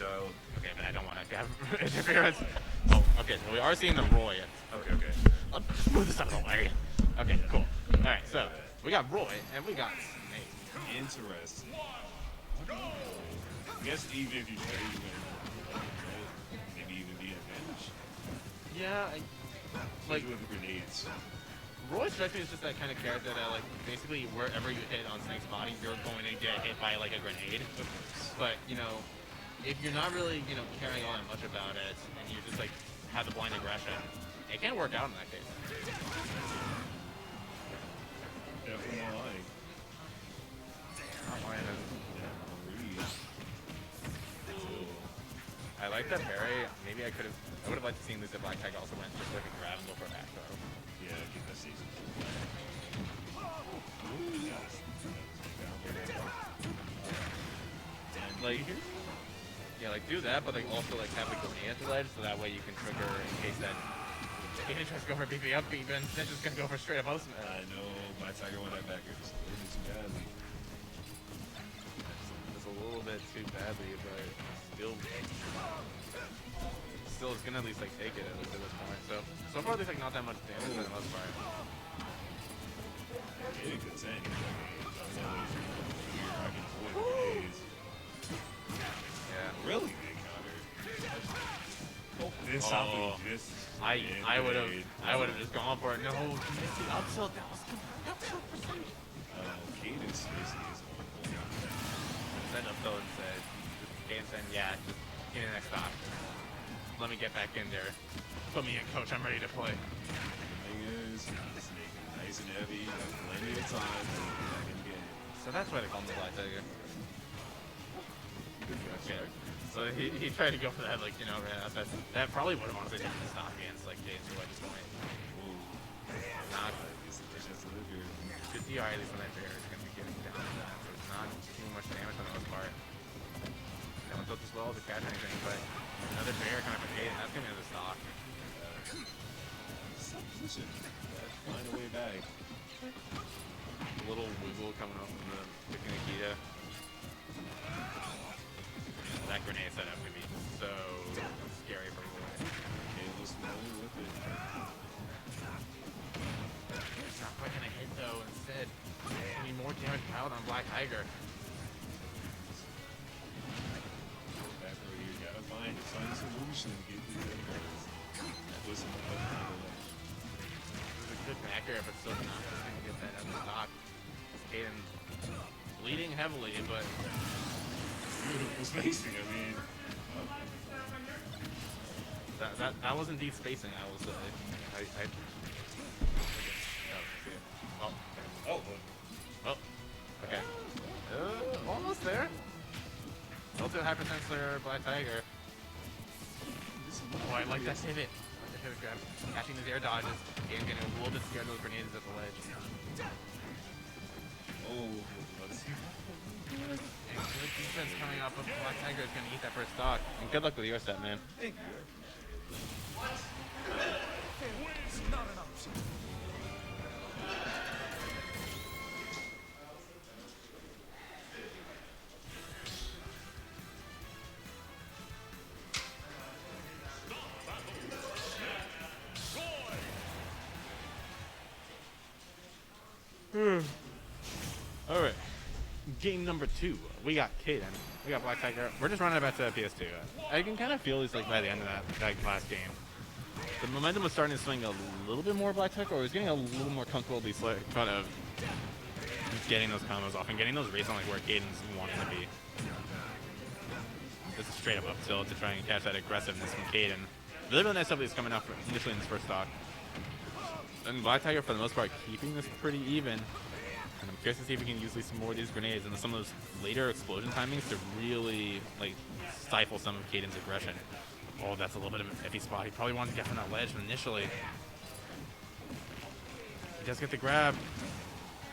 child. Okay, but I don't want to have interference. Oh, okay, so we are seeing the Roy. Okay, okay. Let's move this out of the way. Okay, cool. Alright, so we got Roy and we got Snake. Interesting. I guess even if you trade, you win. Maybe even be an advantage. Yeah, like with grenades. Roy strikes me as just that kind of character that, like, basically wherever you hit on Snake's body, you're going to get hit by, like, a grenade. But, you know, if you're not really, you know, caring all that much about it, and you just, like, have the blind aggression, it can work out in that case. Definitely more like. Not lying. I like that parry. Maybe I would have liked to see the Black Tiger also went just like a grab and go for a back throw. Yeah, I think that's easy. Like, yeah, like do that, but like also like have the grenade at the ledge, so that way you can trigger in case that Kaden tries to go for BB up, but Snitch is gonna go for straight up out smash. I know, my Tiger went that back. It's too badly. It's a little bit too badly, but still it's gonna at least like take it at least at this point. So far there's like not that much damage for the most part. It could say. Yeah. Really big counter. This I would have just gone for it. No, you missed the up tilt. That was good. Up tilt percentage. Kaden's basically is Then up tilt and said, Kaden said, yeah, just give me the next stop. Let me get back in there. Put me in, coach. I'm ready to play. The thing is, nice and heavy. Plenty of time to get back in the game. So that's why they call him the Flyte Tiger. Yeah. So he tried to go for that, like, you know, that probably would have honestly taken the stock against, like, James who at this point. Not good DI, at least when that bear is going to be getting down to that, so it's not too much damage on the most part. No one took as well to catch anything, but another bear coming from Kaden, that's going to be the stock. Position. Find a way back. A little wiggle coming up from the Nikita. That grenade setup can be so scary for Roy. Caleb's familiar with it. It's not quite gonna hit though. Instead, it's gonna be more damage piled on Black Tiger. Back where you gotta find a solution and get through that. That was a good backer, but still not just gonna get that other stock. Kaden bleeding heavily, but beautiful spacing. I mean, that was indeed spacing. I will say. Oh. Okay. Almost there. Also high percent for Black Tiger. Oh, I like that pivot. I like the pivot grab. Catching his air dodges. Kaden getting a little bit scared of those grenades at the ledge. Oh, let's see. And good defense coming up, but Black Tiger is going to eat that first stock. And good luck with your set, man. Thank you. Alright. Game number 2. We got Kaden. We got Black Tiger. We're just running it back to PS2. I can kind of feel it's like by the end of that last game, the momentum was starting to swing a little bit more Black Tiger, or it was getting a little more comfortable these kind of getting those combos off and getting those rates on like where Kaden's wanting to be. This is straight up tilt to try and catch that aggressiveness from Kaden. Really nice stuff is coming out initially in this first stock. And Black Tiger, for the most part, keeping this pretty even. And I'm curious to see if we can use some more of these grenades and some of those later explosion timings to really like stifle some of Kaden's aggression. Oh, that's a little bit of an iffy spot. He probably wanted to get from that ledge initially. He does get the grab.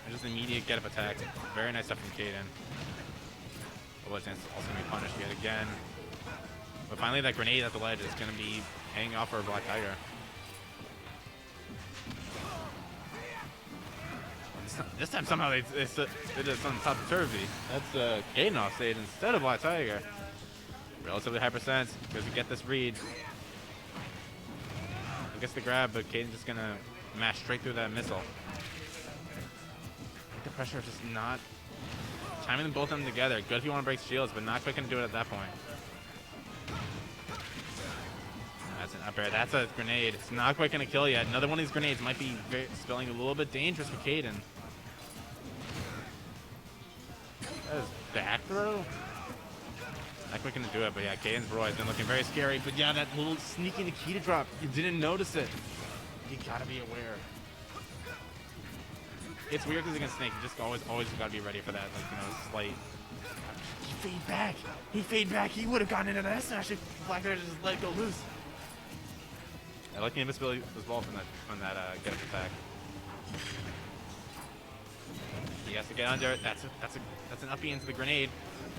And just an immediate get-up attack. Very nice stuff from Kaden. The ledge is also going to be punished yet again. But finally, that grenade at the ledge is going to be hanging off for Black Tiger. This time somehow they did something topsy-turvy. That's Kaden off stage instead of Black Tiger. Relatively high percent because we get this read. He gets the grab, but Kaden's just gonna mash straight through that missile. I think the pressure is just not timing both of them together. Good if you want to break shields, but not quite gonna do it at that point. That's an up air. That's a grenade. It's not quite gonna kill yet. Another one of these grenades might be spelling a little bit dangerous for Kaden. That is back throw. Not quite gonna do it, but yeah, Kaden's Brawl has been looking very scary. But yeah, that little sneaky Nikita drop, you didn't notice it. You gotta be aware. It's weird because against Snake, you just always gotta be ready for that, like, you know, slight. He fade back. He fade back. He would have gotten into that smash if Black Tiger just let it go loose. I like the invisibility as well from that get up attack. He has to get under it. That's an uppie into the grenade.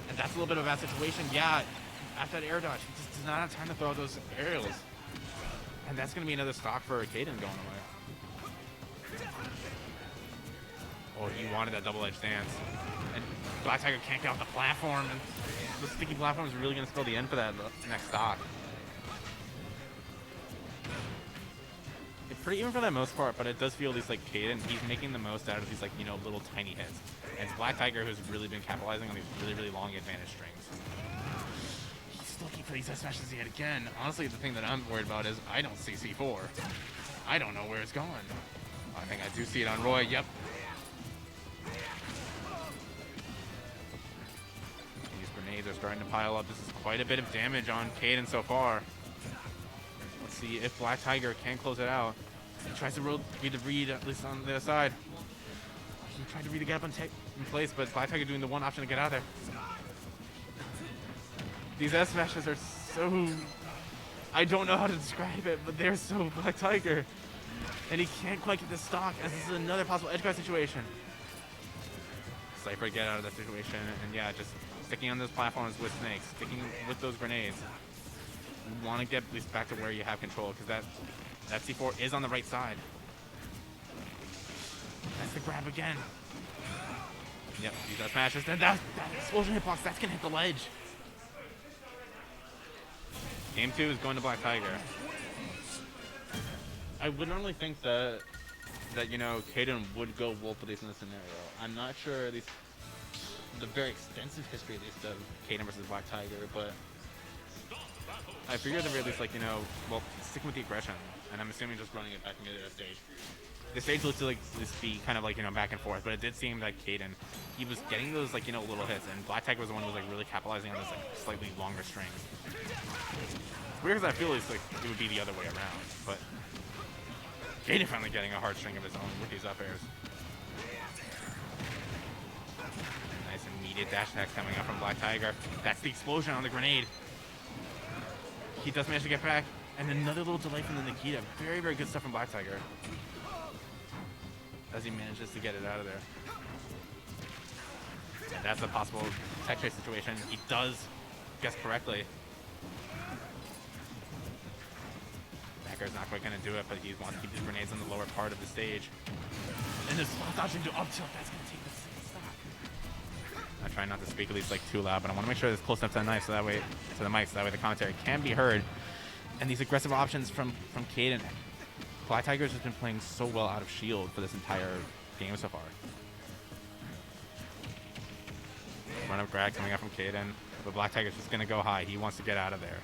And that's a little bit of a bad situation. Yeah, after that air dodge, he just does not have time to throw those aerials. And that's going to be another stock for Kaden going away. Oh, he wanted that double-edged stance. And Black Tiger can't get off the platform. And the sticky platform is really going to spell the end for that next stock. It's pretty even for the most part, but it does feel at least like Kaden, he's making the most out of these, like, you know, little tiny hits. And it's Black Tiger who's really been capitalizing on these really, really long advantage strings. He's looking for these S smashes yet again. Honestly, the thing that I'm worried about is I don't see C4. I don't know where it's going. I think I do see it on Roy. Yep. These grenades are starting to pile up. This is quite a bit of damage on Kaden so far. Let's see if Black Tiger can close it out. He tries to read the read, at least on the other side. He tried to read the gap in place, but Black Tiger doing the one option to get out of there. These S smashes are so... I don't know how to describe it, but they're so Black Tiger. And he can't quite get the stock, as this is another possible edge guard situation. Cypher get out of that situation, and yeah, just sticking on those platforms with Snakes, sticking with those grenades. You want to get at least back to where you have control, because that C4 is on the right side. That's the grab again. Yep, these are smashes. Then that explosion hitbox, that's gonna hit the ledge. Game 2 is going to Black Tiger. I would normally think that you know, Kaden would go Wolf at least in this scenario. I'm not sure at least the very extensive history at least of Kaden versus Black Tiger, but I figured at the very least, like, you know, well, sticking with the aggression, and I'm assuming just running it back into the stage. The stage looked to like this be kind of like, you know, back and forth, but it did seem like Kaden, he was getting those, like, you know, little hits, and Black Tiger was the one who was like really capitalizing on those like slightly longer strings. It's weird because I feel like it would be the other way around, but Kaden finally getting a hard string of his own with these up airs. Nice immediate dash attacks coming up from Black Tiger. That's the explosion on the grenade. He does manage to get back, and another little delay from the Nikita. Very, very good stuff from Black Tiger, as he manages to get it out of there. And that's a possible tech chase situation. He does guess correctly. Backer's not quite going to do it, but he wants to keep his grenades on the lower part of the stage. And this dodging to up tilt, that's going to take the stock. I try not to speak at least like too loud, but I want to make sure it's close enough to the knife, so that way, to the mic, so that way the commentary can be heard. And these aggressive options from Kaden. Black Tiger's has been playing so well out of shield for this entire game so far. Run up grab coming up from Kaden, but Black Tiger's just going to go high. He wants to get out of there.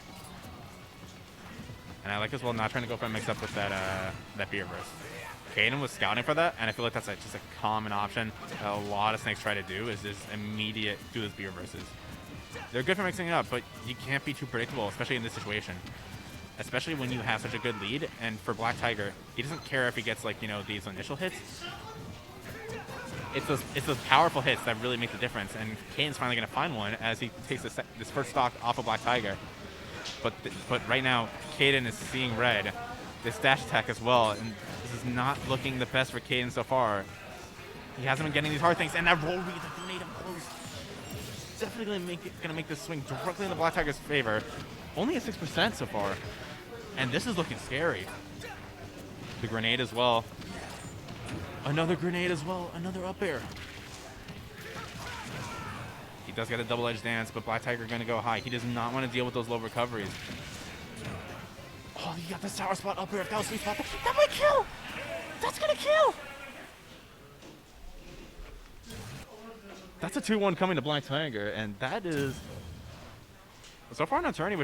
And I like as well not trying to go for a mix-up with that beer burst. Kaden was scouting for that, and I feel like that's just a common option that a lot of Snakes try to do, is just immediate do those beer bursts. They're good for mixing it up, but you can't be too predictable, especially in this situation. Especially when you have such a good lead, and for Black Tiger, he doesn't care if he gets, like, you know, these initial hits. It's those powerful hits that really make the difference, and Kaden's finally going to find one as he takes this first stock off of Black Tiger. But right now, Kaden is seeing red. This dash attack as well, and this is not looking the best for Kaden so far. He hasn't been getting these hard things, and that roll read, the grenade up close, definitely gonna make this swing directly in the Black Tiger's favor. Only at 6% so far, and this is looking scary. The grenade as well. Another grenade as well. Another up air. He does get a double-edged dance, but Black Tiger going to go high. He does not want to deal with those low recoveries. Oh, he got the sour spot up here. If that was sweet spot, that might kill. That's going to kill. That's a 2-1 coming to Black Tiger, and that is so far not turning, but